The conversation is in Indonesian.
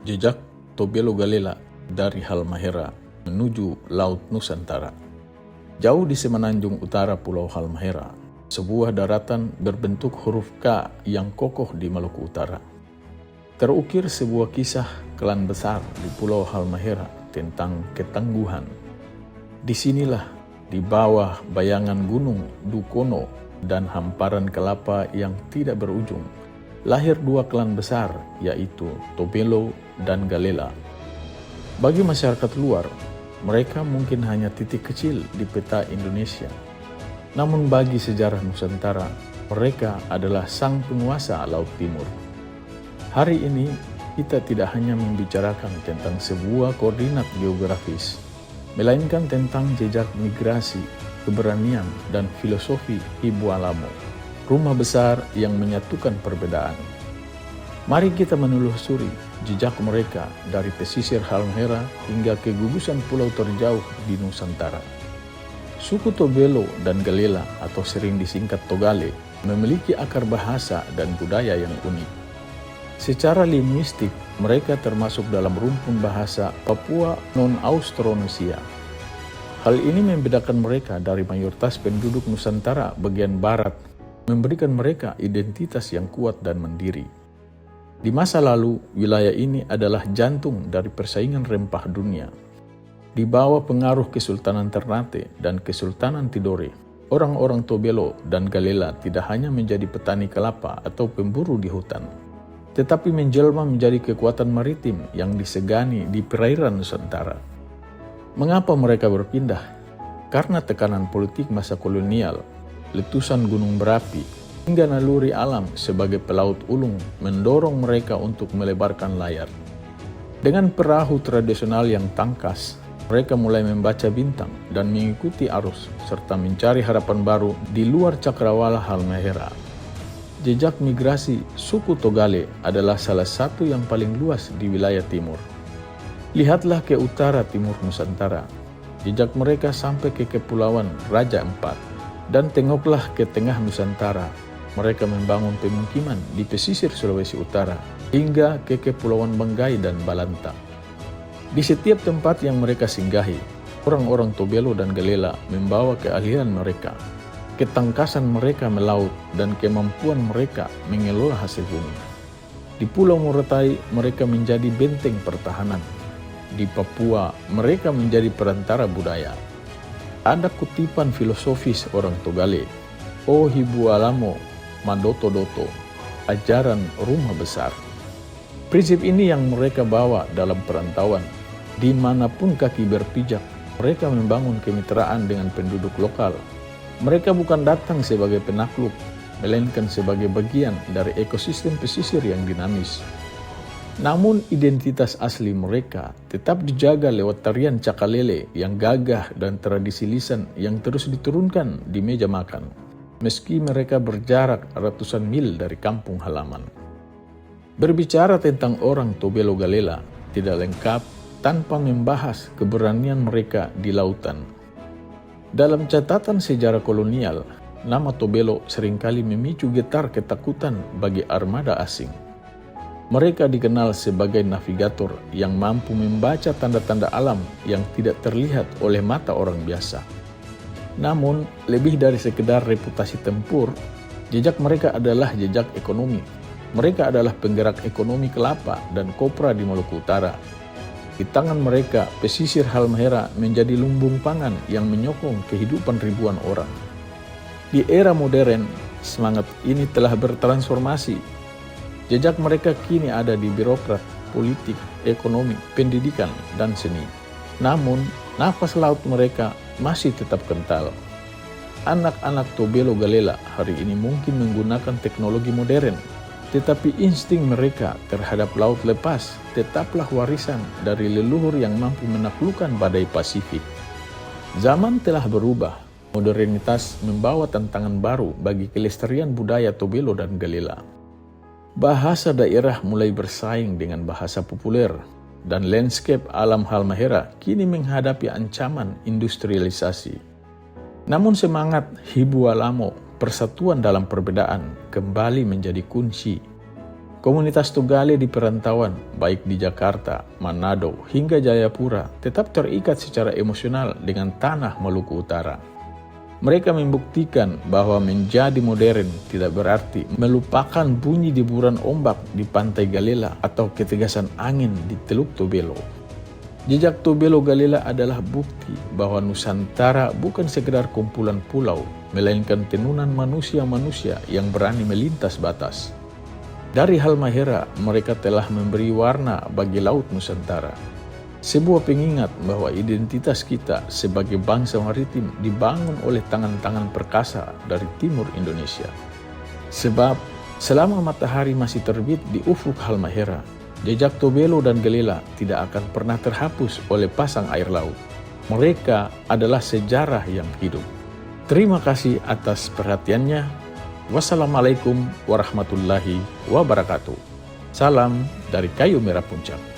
Jejak Tobelo Galela dari Halmahera menuju Laut Nusantara. Jauh di semenanjung utara Pulau Halmahera, sebuah daratan berbentuk huruf K yang kokoh di Maluku Utara. Terukir sebuah kisah klan besar di Pulau Halmahera tentang ketangguhan. Disinilah, di bawah bayangan gunung Dukono dan hamparan kelapa yang tidak berujung, lahir dua klan besar, yaitu Tobelo dan Galela. Bagi masyarakat luar, mereka mungkin hanya titik kecil di peta Indonesia. Namun bagi sejarah Nusantara, mereka adalah sang penguasa Laut Timur. Hari ini, kita tidak hanya membicarakan tentang sebuah koordinat geografis, melainkan tentang jejak migrasi, keberanian, dan filosofi Ibu Alamo, rumah besar yang menyatukan perbedaan. Mari kita menelusuri jejak mereka dari pesisir Halmahera hingga ke gugusan pulau terjauh di Nusantara. Suku Tobelo dan Galela, atau sering disingkat Togale, memiliki akar bahasa dan budaya yang unik. Secara linguistik, mereka termasuk dalam rumpun bahasa Papua non-Austronesia. Hal ini membedakan mereka dari mayoritas penduduk Nusantara bagian barat, memberikan mereka identitas yang kuat dan mandiri. Di masa lalu, wilayah ini adalah jantung dari persaingan rempah dunia. Di bawah pengaruh Kesultanan Ternate dan Kesultanan Tidore, orang-orang Tobelo dan Galela tidak hanya menjadi petani kelapa atau pemburu di hutan, tetapi menjelma menjadi kekuatan maritim yang disegani di perairan Nusantara. Mengapa mereka berpindah? Karena tekanan politik masa kolonial, letusan gunung berapi, hingga naluri alam sebagai pelaut ulung mendorong mereka untuk melebarkan layar. Dengan perahu tradisional yang tangkas, mereka mulai membaca bintang dan mengikuti arus, serta mencari harapan baru di luar cakrawala Halmahera. Jejak migrasi suku Togale adalah salah satu yang paling luas di wilayah timur. Lihatlah ke utara timur Nusantara, jejak mereka sampai ke Kepulauan Raja Empat, dan tengoklah ke tengah Nusantara. Mereka membangun pemukiman di pesisir Sulawesi Utara hingga ke Kepulauan Banggai dan Balanta. Di setiap tempat yang mereka singgahi, orang-orang Tobelo dan Galela membawa keahlian mereka, ketangkasan mereka melaut, dan kemampuan mereka mengelola hasil bumi. Di Pulau Morotai, mereka menjadi benteng pertahanan. Di Papua, mereka menjadi perantara budaya. Ada kutipan filosofis orang Togale, "O Ibu Alamo, Madoto-doto, ajaran rumah besar." Prinsip ini yang mereka bawa dalam perantauan. Dimanapun kaki berpijak, mereka membangun kemitraan dengan penduduk lokal. Mereka bukan datang sebagai penakluk, melainkan sebagai bagian dari ekosistem pesisir yang dinamis. Namun identitas asli mereka tetap dijaga lewat tarian cakalele yang gagah dan tradisi lisan yang terus diturunkan di meja makan, meski mereka berjarak ratusan mil dari kampung halaman. Berbicara tentang orang Tobelo Galela tidak lengkap tanpa membahas keberanian mereka di lautan. Dalam catatan sejarah kolonial, nama Tobelo seringkali memicu getar ketakutan bagi armada asing. Mereka dikenal sebagai navigator yang mampu membaca tanda-tanda alam yang tidak terlihat oleh mata orang biasa. Namun, lebih dari sekedar reputasi tempur, jejak mereka adalah jejak ekonomi. Mereka adalah penggerak ekonomi kelapa dan kopra di Maluku Utara. Di tangan mereka, pesisir Halmahera menjadi lumbung pangan yang menyokong kehidupan ribuan orang. Di era modern, semangat ini telah bertransformasi. Jejak mereka kini ada di birokrat, politik, ekonomi, pendidikan, dan seni. Namun, nafas laut mereka masih tetap kental. Anak-anak Tobelo Galela hari ini mungkin menggunakan teknologi modern, tetapi insting mereka terhadap laut lepas tetaplah warisan dari leluhur yang mampu menaklukkan badai Pasifik. Zaman telah berubah, modernitas membawa tantangan baru bagi kelestarian budaya Tobelo dan Galela. Bahasa daerah mulai bersaing dengan bahasa populer, dan landscape alam Halmahera kini menghadapi ancaman industrialisasi. Namun semangat Ibu Alamo, persatuan dalam perbedaan, kembali menjadi kunci. Komunitas Tugale di perantauan, baik di Jakarta, Manado, hingga Jayapura, tetap terikat secara emosional dengan tanah Maluku Utara. Mereka membuktikan bahwa menjadi modern tidak berarti melupakan bunyi deburan ombak di pantai Galela atau ketegasan angin di Teluk Tobelo. Jejak Tobelo Galela adalah bukti bahwa Nusantara bukan sekedar kumpulan pulau, melainkan tenunan manusia-manusia yang berani melintas batas. Dari Halmahera, mereka telah memberi warna bagi Laut Nusantara. Sebuah pengingat bahwa identitas kita sebagai bangsa maritim dibangun oleh tangan-tangan perkasa dari timur Indonesia. Sebab selama matahari masih terbit di ufuk Halmahera, jejak Tobelo dan Galela tidak akan pernah terhapus oleh pasang air laut. Mereka adalah sejarah yang hidup. Terima kasih atas perhatiannya. Wassalamualaikum warahmatullahi wabarakatuh. Salam dari Kayu Merah Puncak.